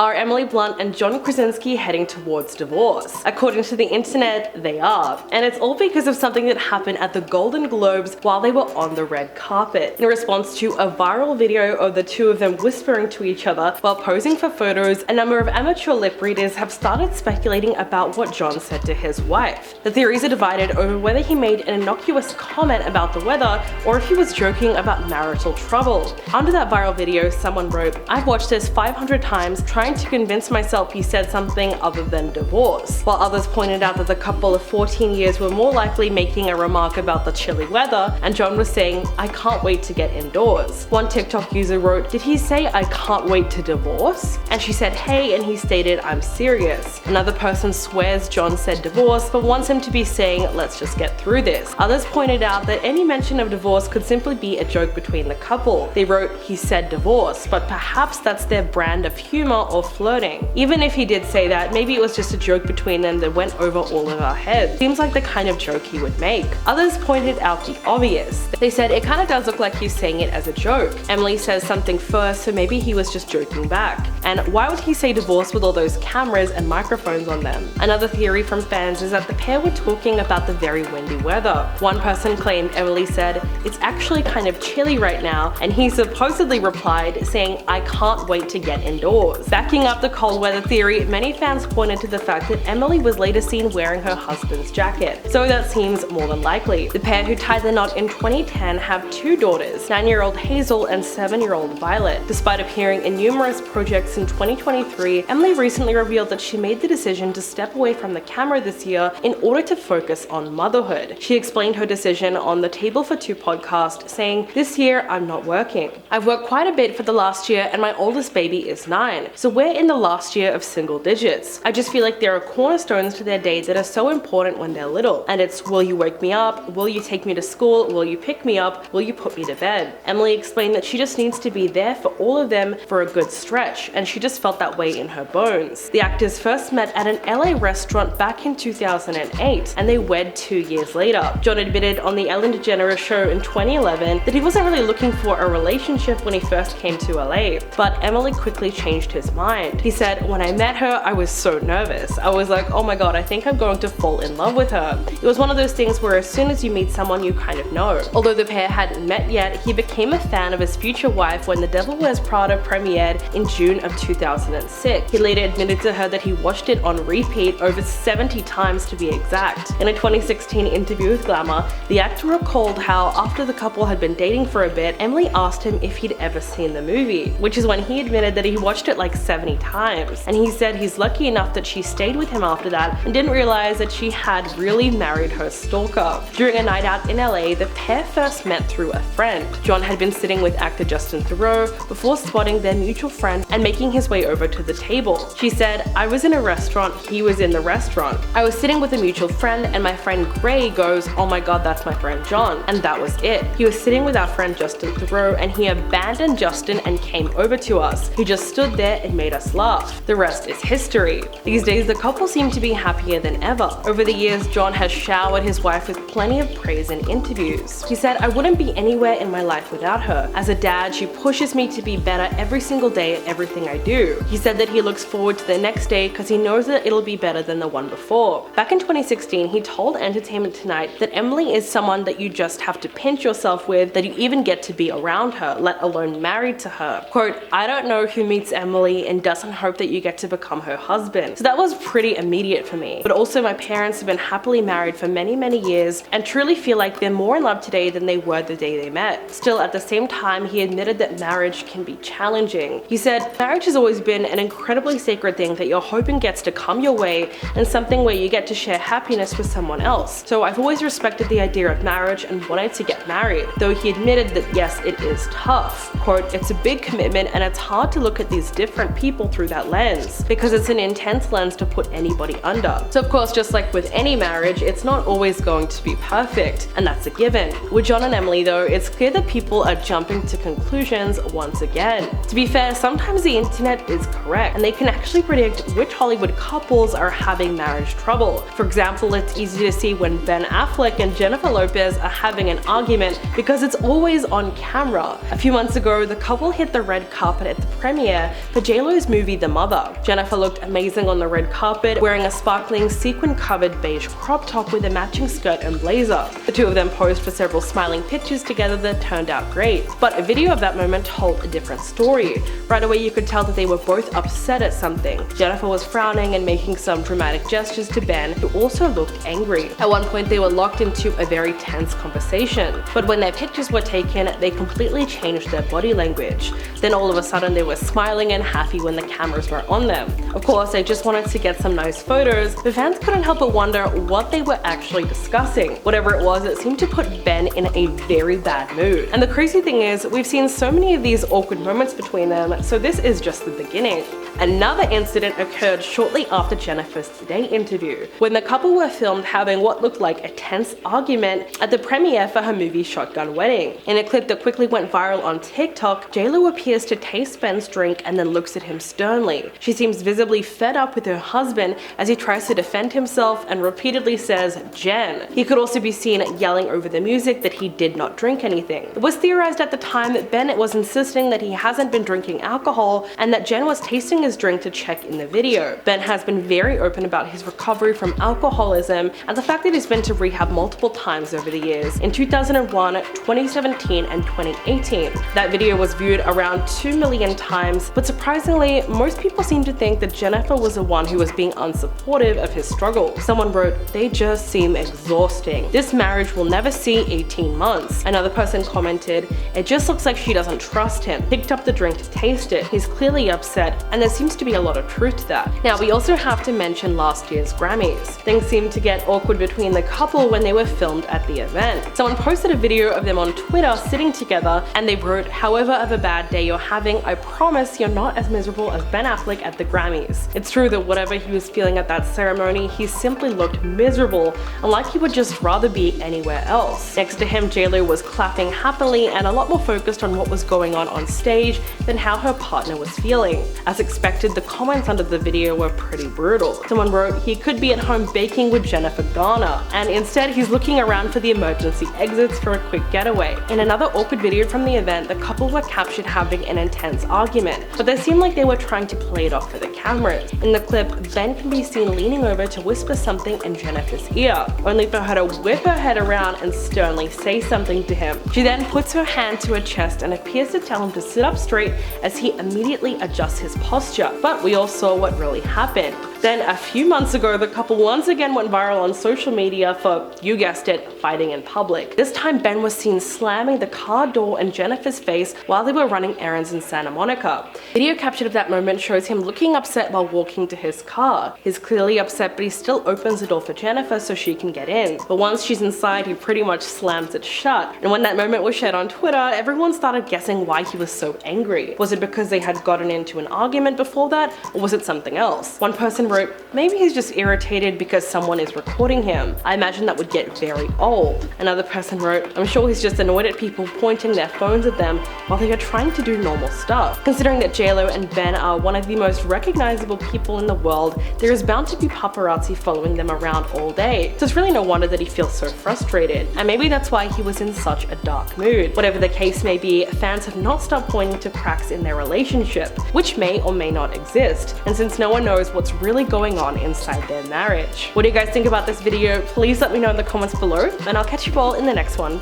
Are Emily Blunt and John Krasinski heading towards divorce? According to the internet, they are. And it's all because of something that happened at the Golden Globes while they were on the red carpet. In response to a viral video of the two of them whispering to each other while posing for photos, a number of amateur lip readers have started speculating about what John said to his wife. The theories are divided over whether he made an innocuous comment about the weather or if he was joking about marital trouble. Under that viral video, someone wrote, "I've watched this 500 times trying to convince myself he said something other than divorce," while others pointed out that the couple of 14 years were more likely making a remark about the chilly weather, and John was saying, "I can't wait to get indoors." One TikTok user wrote, "Did he say I can't wait to divorce?" And she said, "Hey," and he stated, "I'm serious." Another person swears John said divorce, but wants him to be saying, "Let's just get through this." Others pointed out that any mention of divorce could simply be a joke between the couple. They wrote, "He said divorce," but perhaps that's their brand of humor or flirting. Even if he did say that, maybe it was just a joke between them that went over all of our heads. Seems like the kind of joke he would make. Others pointed out the obvious. They said it kind of does look like he's saying it as a joke. Emily says something first, so maybe he was just joking back. And why would he say divorce with all those cameras and microphones on them? Another theory from fans is that the pair were talking about the very windy weather. One person claimed Emily said, "It's actually kind of chilly right now," and he supposedly replied saying, "I can't wait to get indoors." Backing up the cold weather theory, many fans pointed to the fact that Emily was later seen wearing her husband's jacket, so that seems more than likely. The pair who tied the knot in 2010 have two daughters, 9-year-old Hazel and 7-year-old Violet. Despite appearing in numerous projects in 2023, Emily recently revealed that she made the decision to step away from the camera this year in order to focus on motherhood. She explained her decision on the Table for Two podcast, saying, "This year I'm not working. I've worked quite a bit for the last year and my oldest baby is 9, so we're in the last year of single digits. I just feel like there are cornerstones to their day that are so important when they're little, and it's will you wake me up, will you take me to school, will you pick me up, will you put me to bed." Emily explained that she just needs to be there for all of them for a good stretch, and she just felt that way in her bones. The actors first met at an LA restaurant back in 2008, and they wed 2 years later. John admitted on the Ellen DeGeneres show in 2011 that he wasn't really looking for a relationship when he first came to LA, but Emily quickly changed his mind. He said, "When I met her, I was so nervous. I was like, oh my god, I think I'm going to fall in love with her." It was one of those things where as soon as you meet someone, you kind of know. Although the pair hadn't met yet, he became a fan of his future wife when The Devil Wears Prada premiered in June of 2006. He later admitted to her that he watched it on repeat over 70 times to be exact. In a 2016 interview with Glamour, the actor recalled how after the couple had been dating for a bit, Emily asked him if he'd ever seen the movie, which is when he admitted that he watched it like 70 times. And he said he's lucky enough that she stayed with him after that and didn't realize that she had really married her stalker. During a night out in LA, the pair first met through a friend. John had been sitting with actor Justin Theroux before spotting their mutual friend and making his way over to the table. She said, "I was in a restaurant, he was in the restaurant. I was sitting with a mutual friend and my friend Gray goes, 'Oh my god, that's my friend John.' And that was it. He was sitting with our friend Justin Theroux and he abandoned Justin and came over to us. He just stood there and made us laugh. The rest is history." These days, the couple seem to be happier than ever. Over the years, John has showered his wife with plenty of praise in interviews. He said, "I wouldn't be anywhere in my life without her. As a dad, she pushes me to be better every single day at everything I do." He said that he looks forward to the next day because he knows that it'll be better than the one before. Back in 2016, he told Entertainment Tonight that Emily is someone that you just have to pinch yourself with, that you even get to be around her, let alone married to her. Quote, "I don't know who meets Emily and doesn't hope that you get to become her husband." So that was pretty immediate for me. But also my parents have been happily married for many, many years and truly feel like they're more in love today than they were the day they met. Still, at the same time, he admitted that marriage can be challenging. He said, "Marriage has always been an incredibly sacred thing that you're hoping gets to come your way and something where you get to share happiness with someone else. So I've always respected the idea of marriage and wanted to get married." Though he admitted that yes, it is tough. Quote, "It's a big commitment and it's hard to look at these different people through that lens because it's an intense lens to put anybody under." So of course, just like with any marriage, it's not always going to be perfect, and that's a given. With John and Emily though, it's clear that people are jumping to conclusions once again. To be fair, sometimes the internet is correct and they can actually predict which Hollywood couples are having marriage trouble. For example, it's easy to see when Ben Affleck and Jennifer Lopez are having an argument because it's always on camera. A few months ago, the couple hit the red carpet at the premiere for J.Lo JLo's movie The Mother. Jennifer looked amazing on the red carpet, wearing a sparkling sequin-covered beige crop top with a matching skirt and blazer. The two of them posed for several smiling pictures together that turned out great. But a video of that moment told a different story. Right away you could tell that they were both upset at something. Jennifer was frowning and making some dramatic gestures to Ben, who also looked angry. At one point they were locked into a very tense conversation. But when their pictures were taken, they completely changed their body language. Then all of a sudden they were smiling and happy when the cameras were on them. Of course, they just wanted to get some nice photos, but fans couldn't help but wonder what they were actually discussing. Whatever it was, it seemed to put Ben in a very bad mood. And the crazy thing is, we've seen so many of these awkward moments between them, so this is just the beginning. Another incident occurred shortly after Jennifer's Today interview, when the couple were filmed having what looked like a tense argument at the premiere for her movie Shotgun Wedding. In a clip that quickly went viral on TikTok, JLo appears to taste Ben's drink and then looks at him sternly. She seems visibly fed up with her husband as he tries to defend himself and repeatedly says, "Jen." He could also be seen yelling over the music that he did not drink anything. It was theorized at the time that Ben was insisting that he hasn't been drinking alcohol and that Jen was tasting his drink to check in the video. Ben has been very open about his recovery from alcoholism and the fact that he's been to rehab multiple times over the years, in 2001, 2017, and 2018. That video was viewed around 2 million times, but surprisingly, most people seem to think that Jennifer was the one who was being unsupportive of his struggle. Someone wrote, "They just seem exhausting. This marriage will never see 18 months. Another person commented, "It just looks like she doesn't trust him. Picked up the drink to taste it. He's clearly upset," and there seems to be a lot of truth to that. Now, we also have to mention last year's Grammys. Things seemed to get awkward between the couple when they were filmed at the event. Someone posted a video of them on Twitter sitting together, and they wrote, "However of a bad day you're having, I promise you're not as miserable as Ben Affleck at the Grammys." It's true that whatever he was feeling at that ceremony, he simply looked miserable and like he would just rather be anywhere else. Next to him, JLo was clapping happily and a lot more focused on what was going on stage than how her partner was feeling. As expected, the comments under the video were pretty brutal. Someone wrote, "He could be at home baking with Jennifer Garner, and instead he's looking around for the emergency exits for a quick getaway." In another awkward video from the event, the couple were captured having an intense argument, but they seemed like they were trying to play it off for the cameras. In the clip, Ben can be seen leaning over to whisper something in Jennifer's ear, only for her to whip her head around and sternly say something to him. She then puts her hand to her chest and appears to tell him to sit up straight as he immediately adjusts his posture. But we all saw what really happened. Then a few months ago, the couple once again went viral on social media for, you guessed it, fighting in public. This time Ben was seen slamming the car door in Jennifer's face while they were running errands in Santa Monica. Video captured of that moment shows him looking upset while walking to his car. He's clearly upset, but he still opens the door for Jennifer so she can get in. But once she's inside, he pretty much slams it shut. And when that moment was shared on Twitter, everyone started guessing why he was so angry. Was it because they had gotten into an argument before that, or was it something else? One person wrote, "Maybe he's just irritated because someone is recording him. I imagine that would get very old." Another person wrote, "I'm sure he's just annoyed at people pointing their phones at them while they are trying to do normal stuff." Considering that JLo and Ben are one of the most recognizable people in the world, there is bound to be paparazzi following them around all day. So it's really no wonder that he feels so frustrated. And maybe that's why he was in such a dark mood. Whatever the case may be, fans have not stopped pointing to cracks in their relationship, which may or may not exist. And since no one knows what's really going on inside their marriage. What do you guys think about this video? Please let me know in the comments below, and I'll catch you all in the next one.